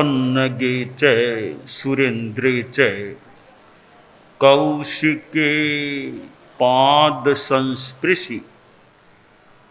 पन्नगे च सुरेंद्रे च कौशिके पाद संस्पृशि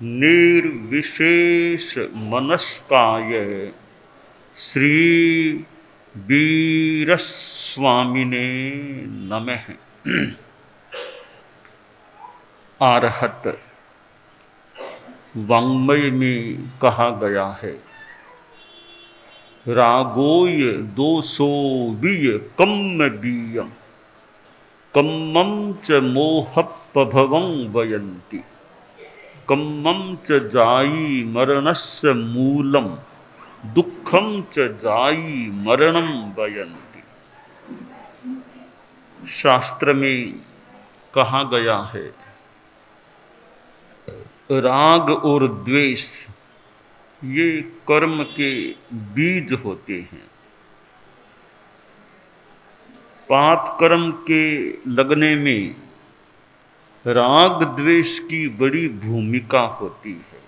निर्विशेष मनस्काय श्री वीरस्वामिने नमः। आरहत वाङ्मय में कहा गया है, रागोय दोषो बीय कम्म बीयम कम्मं च मोहपभवं वयन्ति कम्मं च जायी मरणस्य मूलम दुखम च जायी मरणम वयन्ति। शास्त्र में कहा गया है, राग और द्वेष ये कर्म के बीज होते हैं। पाप कर्म के लगने में राग द्वेष की बड़ी भूमिका होती है।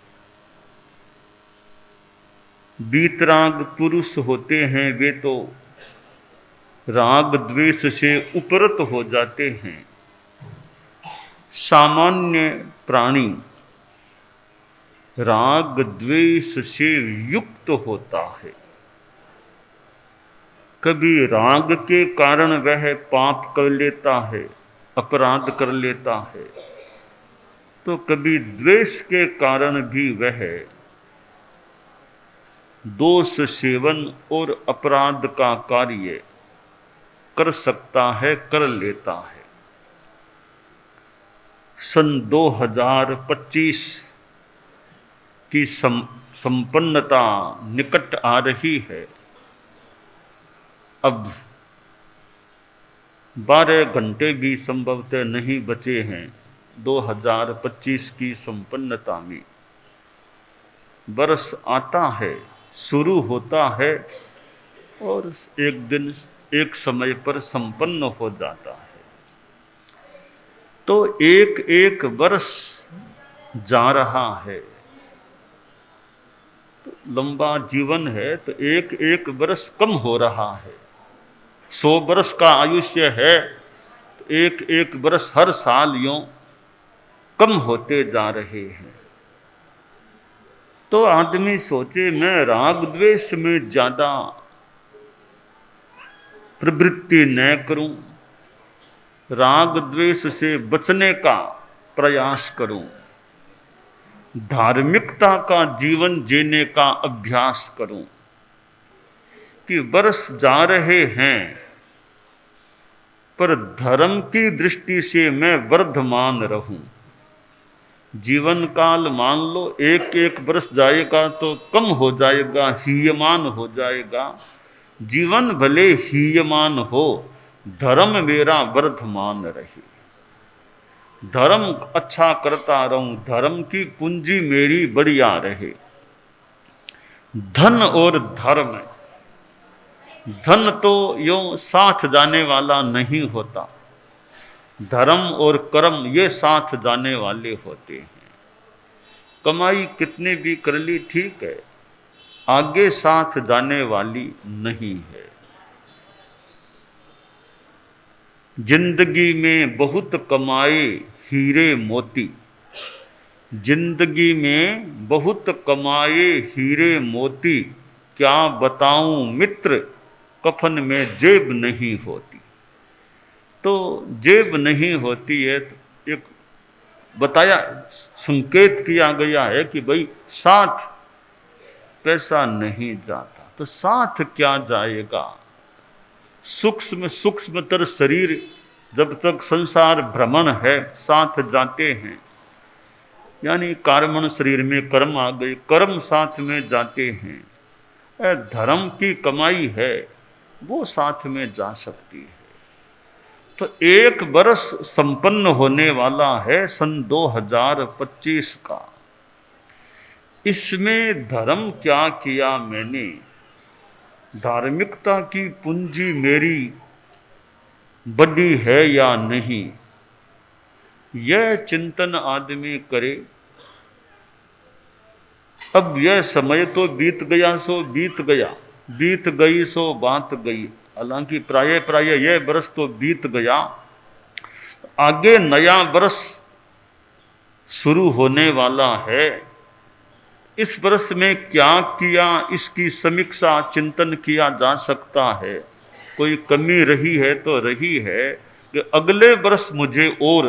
वीतराग पुरुष होते हैं, वे तो राग द्वेष से उपरत हो जाते हैं। सामान्य प्राणी राग द्वेष से युक्त होता है। कभी राग के कारण वह पाप कर लेता है, अपराध कर लेता है, तो कभी द्वेष के कारण भी वह दोष सेवन और अपराध का कार्य कर सकता है, कर लेता है। सन 2025 की संपन्नता निकट आ रही है। अब 12 घंटे भी संभवतः नहीं बचे हैं 2025 की संपन्नता में। वर्ष आता है, शुरू होता है और एक दिन एक समय पर संपन्न हो जाता है। तो एक एक वर्ष जा रहा है। तो लंबा जीवन है तो एक एक वर्ष कम हो रहा है। 100 वर्ष का आयुष्य है तो एक एक वर्ष हर साल यूं कम होते जा रहे हैं। तो आदमी सोचे मैं राग द्वेष में ज्यादा प्रवृत्ति न करूं, राग द्वेष से बचने का प्रयास करूं, धार्मिकता का जीवन जीने का अभ्यास करूं। कि वर्ष जा रहे हैं पर धर्म की दृष्टि से मैं वर्धमान रहूं। जीवन काल मान लो एक एक वर्ष जाएगा तो कम हो जाएगा, हीयमान हो जाएगा। जीवन भले हीयमान हो, धर्म मेरा वर्धमान रहे। धर्म अच्छा करता रहूं, धर्म की पूंजी मेरी बढ़िया रहे। धन और धर्म, धन तो यूं साथ जाने वाला नहीं होता, धर्म और कर्म ये साथ जाने वाले होते हैं। कमाई कितनी भी कर ली ठीक है, आगे साथ जाने वाली नहीं है। जिंदगी में बहुत कमाए हीरे मोती, जिंदगी में बहुत कमाए हीरे मोती, क्या बताऊं मित्र कफन में जेब नहीं होती। तो जेब नहीं होती है तो एक बताया, संकेत किया गया है कि भाई साथ पैसा नहीं जाता, तो साथ क्या जाएगा। सूक्ष्म सूक्ष्मतर शरीर जब तक संसार भ्रमण है साथ जाते हैं। यानी कार्बन शरीर में कर्म आ गए, कर्म साथ में जाते हैं। धर्म की कमाई है वो साथ में जा सकती है। तो एक वर्ष संपन्न होने वाला है सन 2025 का। इसमें धर्म क्या किया मैंने, धार्मिकता की पूंजी मेरी बड़ी है या नहीं, यह चिंतन आदमी करे। अब यह समय तो बीत गया सो बीत गया, बीत गई सो बात गई। हालांकि प्राय प्राय यह बरस तो बीत गया, आगे नया बरस शुरू होने वाला है। इस बरस में क्या किया, इसकी समीक्षा चिंतन किया जा सकता है। कोई कमी रही है तो रही है कि अगले बरस मुझे और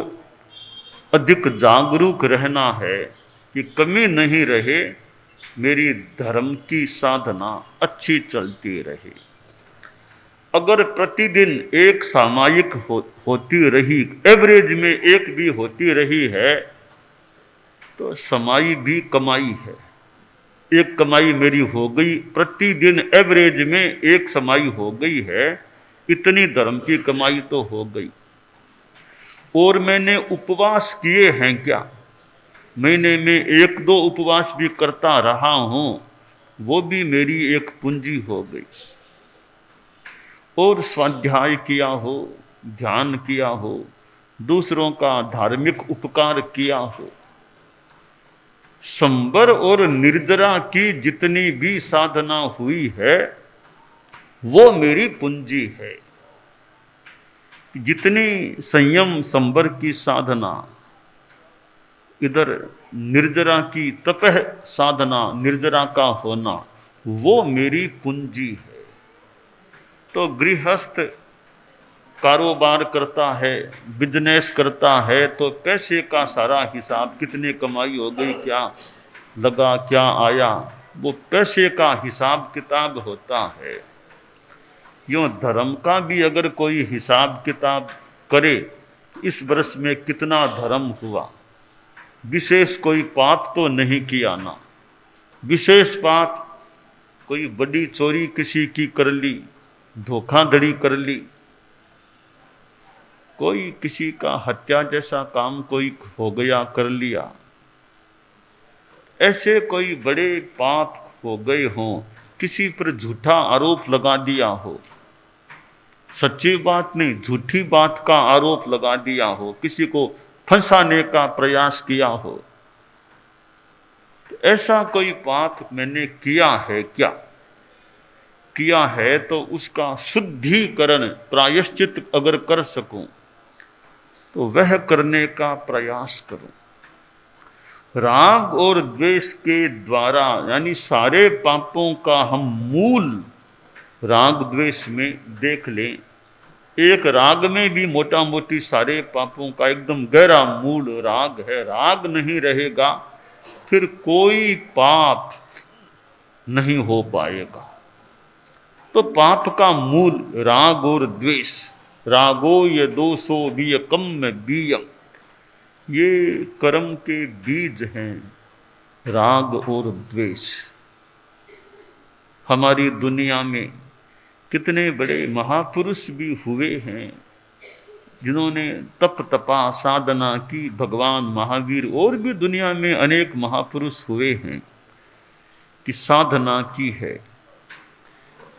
अधिक जागरूक रहना है कि कमी नहीं रहे, मेरी धर्म की साधना अच्छी चलती रहे। अगर प्रतिदिन एक सामायिक होती रही, एवरेज में एक भी होती रही है, तो समाई भी कमाई है। एक कमाई मेरी हो गई, प्रतिदिन एवरेज में एक समाई हो गई है, इतनी धर्म की कमाई तो हो गई। और मैंने उपवास किए हैं क्या, महीने में एक दो उपवास भी करता रहा हूं, वो भी मेरी एक पूंजी हो गई। और स्वाध्याय किया हो, ध्यान किया हो, दूसरों का धार्मिक उपकार किया हो, संबर और निर्जरा की जितनी भी साधना हुई है वो मेरी पूंजी है। जितनी संयम संबर की साधना, इधर निर्जरा की तपह साधना, निर्जरा का होना, वो मेरी पूंजी है। तो गृहस्थ कारोबार करता है, बिजनेस करता है, तो पैसे का सारा हिसाब, कितनी कमाई हो गई, क्या लगा, क्या आया, वो पैसे का हिसाब किताब होता है। यूं धर्म का भी अगर कोई हिसाब किताब करे, इस वर्ष में कितना धर्म हुआ, विशेष कोई पाप तो नहीं किया ना, विशेष पाप कोई बड़ी चोरी किसी की कर ली, धोखाधड़ी कर ली, कोई किसी का हत्या जैसा काम कोई हो गया, कर लिया, ऐसे कोई बड़े पाप हो गए हों, किसी पर झूठा आरोप लगा दिया हो, सच्ची बात नहीं झूठी बात का आरोप लगा दिया हो, किसी को फंसाने का प्रयास किया हो, तो ऐसा कोई पाप मैंने किया है क्या? किया है तो उसका शुद्धिकरण, प्रायश्चित अगर कर सकूं तो वह करने का प्रयास करूं। राग और द्वेष के द्वारा, यानी सारे पापों का हम मूल राग द्वेष में देख लें। एक राग में भी मोटा मोटी सारे पापों का एकदम गहरा मूल राग है। राग नहीं रहेगा फिर कोई पाप नहीं हो पाएगा। तो पाप का मूल राग और द्वेष, रागो ये दोषो वियकम बीयम, ये कर्म के बीज हैं, राग और द्वेष। हमारी दुनिया में कितने बड़े महापुरुष भी हुए हैं जिन्होंने तप तपा साधना की, भगवान महावीर और भी दुनिया में अनेक महापुरुष हुए हैं कि साधना की है,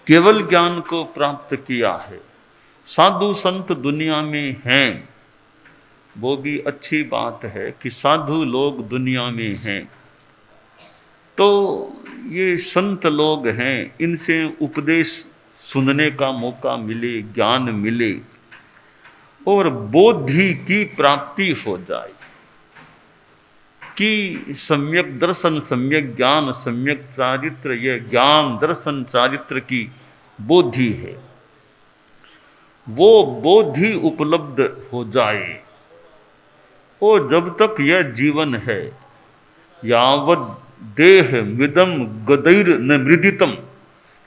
केवल ज्ञान को प्राप्त किया है। साधु संत दुनिया में हैं, वो भी अच्छी बात है कि साधु लोग दुनिया में हैं। तो ये संत लोग हैं, इनसे उपदेश सुनने का मौका मिले, ज्ञान मिले और बोधि की प्राप्ति हो जाए कि सम्यक दर्शन, सम्यक ज्ञान, सम्यक चारित्र, ये ज्ञान दर्शन चारित्र की बोधि है, वो बोधि उपलब्ध हो जाए। और जब तक यह जीवन है, यावद देह मिदम गदैर न मृदितम,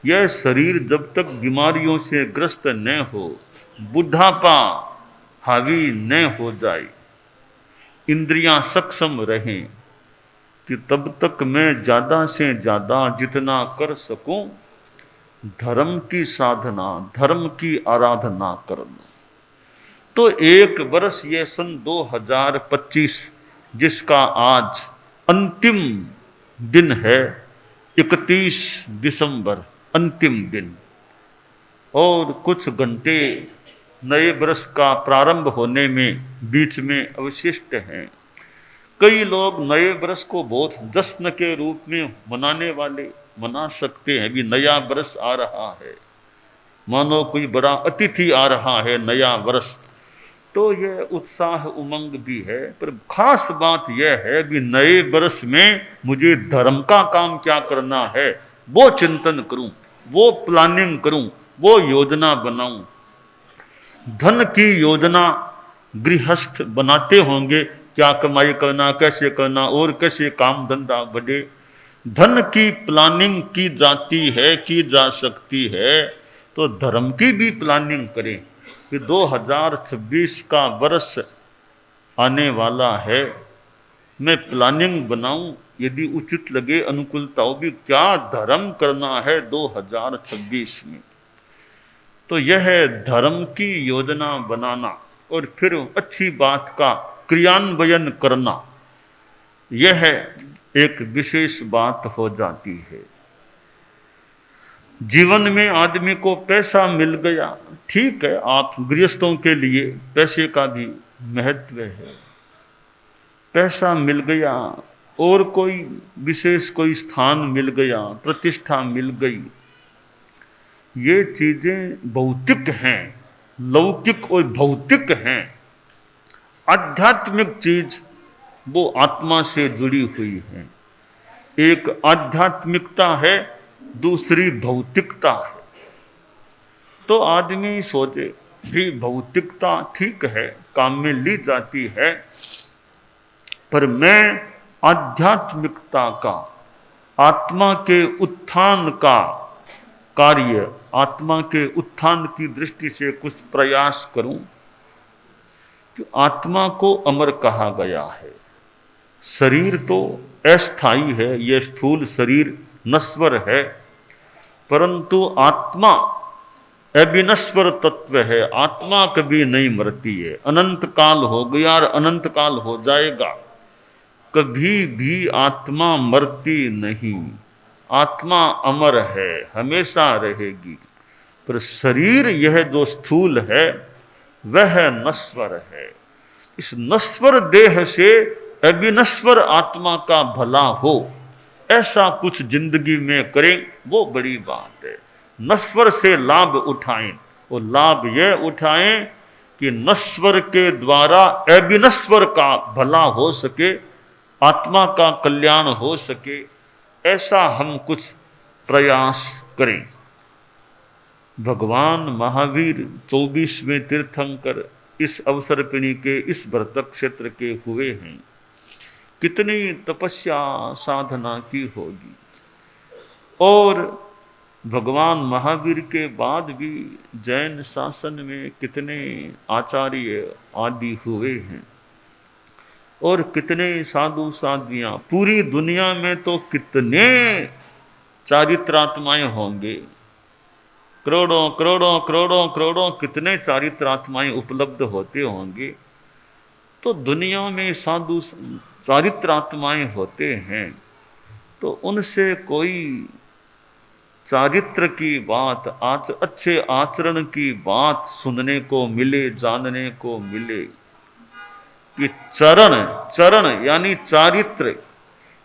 यह शरीर जब तक बीमारियों से ग्रस्त न हो, बुढ़ापा हावी न हो जाए, इंद्रियां सक्षम रहें, कि तब तक मैं ज्यादा से ज्यादा जितना कर सकूं धर्म की साधना, धर्म की आराधना करना। तो एक वर्ष ये सन 2025 जिसका आज अंतिम दिन है, 31 दिसंबर अंतिम दिन, और कुछ घंटे नए वर्ष का प्रारंभ होने में बीच में अवशिष्ट हैं। कई लोग नए वर्ष को बहुत जश्न के रूप में मनाने वाले, मना सकते हैं। भी नया बरस आ रहा है, मानो कोई बड़ा अतिथि आ रहा है, नया वर्ष, तो यह उत्साह उमंग भी है। पर खास बात यह है कि नए वर्ष में मुझे धर्म का काम क्या करना है, वो चिंतन करूं, वो प्लानिंग करूं, वो योजना बनाऊं। धन की योजना गृहस्थ बनाते होंगे, क्या कमाई करना, कैसे करना और कैसे काम धंधा बढ़े। धन की प्लानिंग की जाती है, की जा सकती है, तो धर्म की भी प्लानिंग करें कि 2026 का वर्ष आने वाला है, मैं प्लानिंग बनाऊं, यदि उचित लगे अनुकूलता हो भी, क्या धर्म करना है 2026 में। तो यह है धर्म की योजना बनाना और फिर अच्छी बात का क्रियान्वयन करना, यह एक विशेष बात हो जाती है। जीवन में आदमी को पैसा मिल गया, ठीक है, आप गृहस्थों के लिए पैसे का भी महत्व है। पैसा मिल गया और कोई विशेष कोई स्थान मिल गया, प्रतिष्ठा मिल गई, ये चीजें भौतिक हैं, लौकिक और भौतिक हैं। आध्यात्मिक चीज वो आत्मा से जुड़ी हुई है। एक आध्यात्मिकता है, दूसरी भौतिकता है। तो आदमी सोचे भी भौतिकता ठीक है, काम में ली जाती है, पर मैं आध्यात्मिकता का, आत्मा के उत्थान का कार्य, आत्मा के उत्थान की दृष्टि से कुछ प्रयास करूं। कि आत्मा को अमर कहा गया है, शरीर तो अस्थाई है, यह स्थूल शरीर नश्वर है, परंतु आत्मा अविनश्वर तत्व है। आत्मा कभी नहीं मरती है, अनंत काल हो गया और अनंत काल हो जाएगा, कभी भी आत्मा मरती नहीं। आत्मा अमर है, हमेशा रहेगी। पर शरीर यह जो स्थूल है वह नश्वर है। इस नश्वर देह से अविनश्वर आत्मा का भला हो, ऐसा कुछ जिंदगी में करें, वो बड़ी बात है। नश्वर से लाभ उठाएं, और लाभ यह उठाएं कि नश्वर के द्वारा अविनश्वर का भला हो सके, आत्मा का कल्याण हो सके, ऐसा हम कुछ प्रयास करें। भगवान महावीर 24वें तीर्थंकर इस अवसर्पिणी के इस व्रत क्षेत्र के हुए हैं। कितनी तपस्या साधना की होगी, और भगवान महावीर के बाद भी जैन शासन में कितने आचार्य आदि हुए हैं, और कितने साधु साध्वियां। पूरी दुनिया में तो कितने चारित्रात्माएं होंगे, करोड़ों करोड़ों करोड़ों करोड़ों कितने चारित्रात्माएं उपलब्ध होते होंगे। तो दुनिया में साधु चारित्रात्माएं होते हैं, तो उनसे कोई चारित्र की बात, अच्छे आचरण की बात सुनने को मिले, जानने को मिले कि चरण, चरण यानी चारित्र,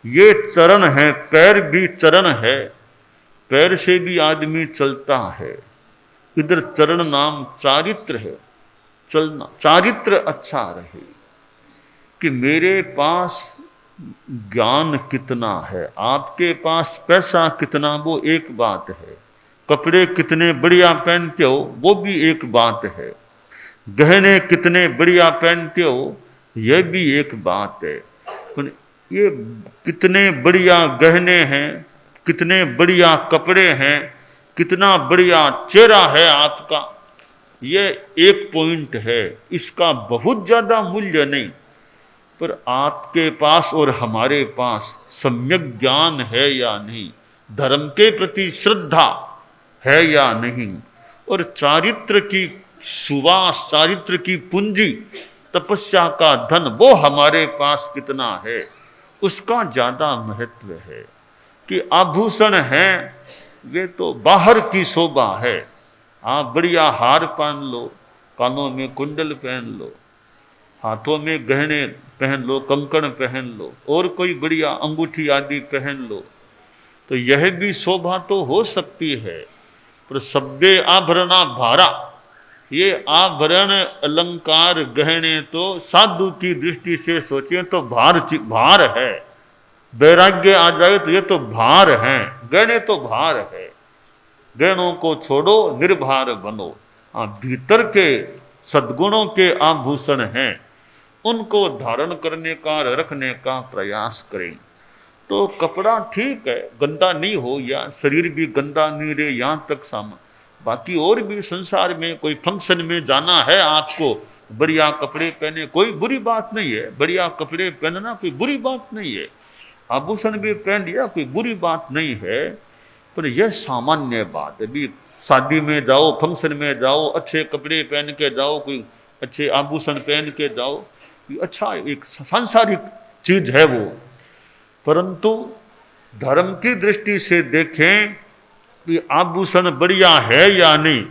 ये चरण है, पैर भी चरण है, पैर से भी आदमी चलता है, इधर चरण नाम चारित्र है, चलना। चारित्र अच्छा रहे कि मेरे पास ज्ञान कितना है, आपके पास पैसा कितना, वो एक बात है, कपड़े कितने बढ़िया पहनते हो वो भी एक बात है, गहने कितने बढ़िया पहनते हो यह भी एक बात है। ये कितने बढ़िया गहने हैं, कितने बढ़िया कपड़े हैं, कितना बढ़िया चेहरा है आपका, यह एक पॉइंट है, इसका बहुत ज्यादा मूल्य नहीं। पर आपके पास और हमारे पास सम्यक ज्ञान है या नहीं, धर्म के प्रति श्रद्धा है या नहीं, और चारित्र की सुवास, चारित्र की पूंजी, तपस्या का धन, वो हमारे पास कितना है, उसका ज्यादा महत्व है। कि आभूषण हैं वे तो बाहर की शोभा है, आप बढ़िया हार पहन लो, कानों में कुंडल पहन लो, हाथों में गहने पहन लो, कंकण पहन लो, और कोई बढ़िया अंगूठी आदि पहन लो, तो यह भी शोभा तो हो सकती है, पर शब्दे आभरणा भारा, ये आभरण अलंकार गहने तो साधु की दृष्टि से सोचें तो भार है। वैराग्य आ जाए तो ये तो भार है, गहने तो भार है। गहनों को छोड़ो, निर्भार बनो। हाँ, भीतर के सद्गुणों के आभूषण हैं, उनको धारण करने का, रखने का प्रयास करें। तो कपड़ा ठीक है, गंदा नहीं हो, या शरीर भी गंदा नहीं रहे, यहाँ तक सामान। बाकी और भी संसार में कोई फंक्शन में जाना है आपको, बढ़िया कपड़े पहने, कोई बुरी बात नहीं है। बढ़िया कपड़े पहनना कोई बुरी बात नहीं है, आभूषण भी पहन लिया कोई बुरी बात नहीं है। पर यह सामान्य बात है। भी शादी में जाओ, फंक्शन में जाओ, अच्छे कपड़े पहन के जाओ, कोई अच्छे आभूषण पहन के जाओ, अच्छा एक सांसारिक चीज है वो। परंतु धर्म की दृष्टि से देखें कि आभूषण बढ़िया है या नहीं,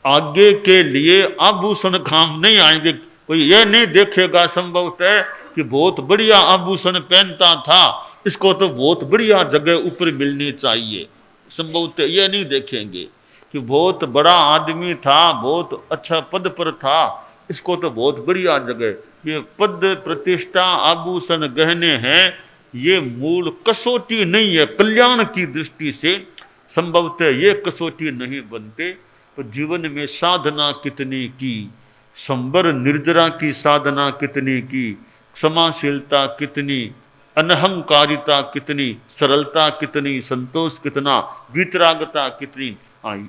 आगे के लिए आभूषण काम नहीं आएंगे। कोई यह नहीं देखेगा संभवतः कि बहुत बढ़िया आभूषण पहनता था, इसको तो बहुत बढ़िया जगह ऊपर मिलनी चाहिए। संभवतः यह नहीं देखेंगे कि बहुत बड़ा आदमी था, बहुत अच्छा पद पर था, इसको तो बहुत बढ़िया जगह। ये पद, प्रतिष्ठा, आभूषण, गहने हैं, ये मूल कसौटी नहीं है। कल्याण की दृष्टि से संभवतः ये कसौटी नहीं बनते। तो जीवन में साधना कितनी की, संबर निर्जरा की साधना कितनी की, क्षमाशीलता कितनी, अनहंकारिता कितनी, सरलता कितनी, संतोष कितना, वितरागता कितनी आई,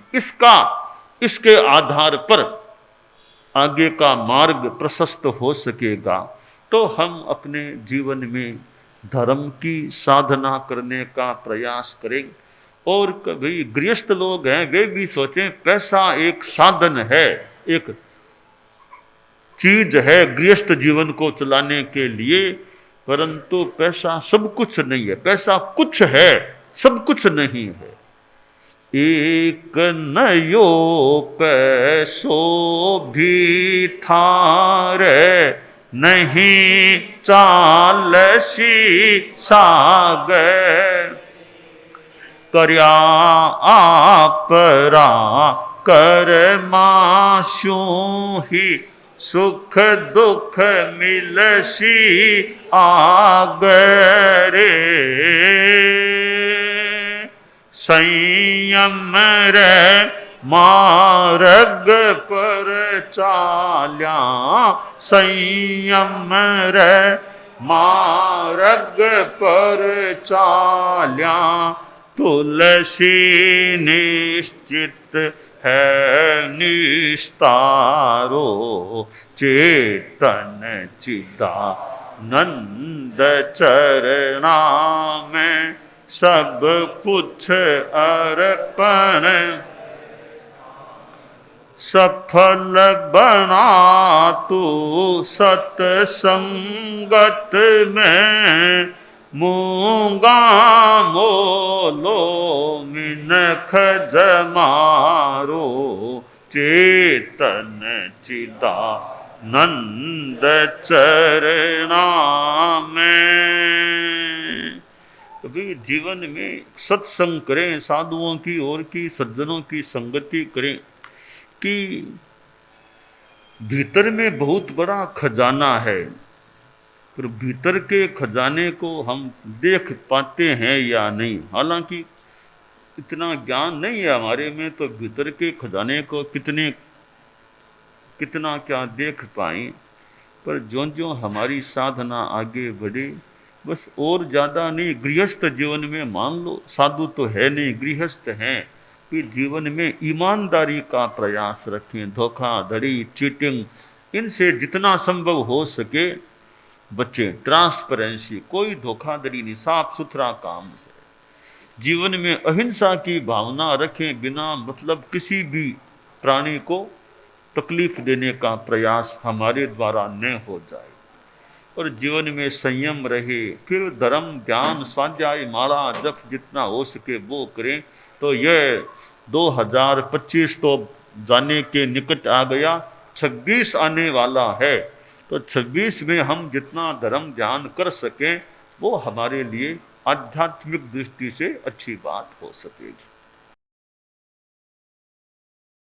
इसके आधार पर आगे का मार्ग प्रशस्त हो सकेगा। तो हम अपने जीवन में धर्म की साधना करने का प्रयास करें। और कभी गृहस्थ लोग हैं, वे भी सोचें पैसा एक साधन है, एक चीज है गृहस्थ जीवन को चलाने के लिए, परंतु पैसा सब कुछ नहीं है। पैसा कुछ है, सब कुछ नहीं है। एक नयो पैसो भी ठारे, नहीं चालसी सागर, कर्या आपरा कर माशू ही, सुख दुख मिलसी आगरे, संयम रे मार्ग पर चाल्या, संयम रे मार्ग पर चाल्या, तुलसी निश्चित है निस्तारो, चेतन चिदानंद चरणा में सब कुछ अर्पण, सफल बना तू सत्संगत में, मूंगा मोलो मिनख जमारो, चेतन चिदानंद चरणा में। कभी जीवन में सत्संग करें, साधुओं की और की, सज्जनों की संगति करें, कि भीतर में बहुत बड़ा खजाना है, पर भीतर के खजाने को हम देख पाते हैं या नहीं। हालांकि इतना ज्ञान नहीं है हमारे में, तो भीतर के खजाने को कितना क्या देख पाएं। पर जो जो हमारी साधना आगे बढ़े, बस और ज़्यादा नहीं, गृहस्थ जीवन में मान लो, साधु तो है नहीं, गृहस्थ हैं, कि जीवन में ईमानदारी का प्रयास रखें। धोखाधड़ी, चीटिंग, इनसे जितना संभव हो सके बच्चे। ट्रांसपेरेंसी, कोई धोखाधड़ी नहीं, साफ सुथरा काम है। जीवन में अहिंसा की भावना रखें, बिना मतलब किसी भी प्राणी को तकलीफ देने का प्रयास हमारे द्वारा न हो जाए। और जीवन में संयम रहे। फिर धर्म, ध्यान, स्वाध्याय, माला जप जितना हो सके वो करें। तो यह 2025 तो जाने के निकट आ गया, 26 आने वाला है। तो 26 में हम जितना धर्म ध्यान कर सकें वो हमारे लिए आध्यात्मिक दृष्टि से अच्छी बात हो सकेगी।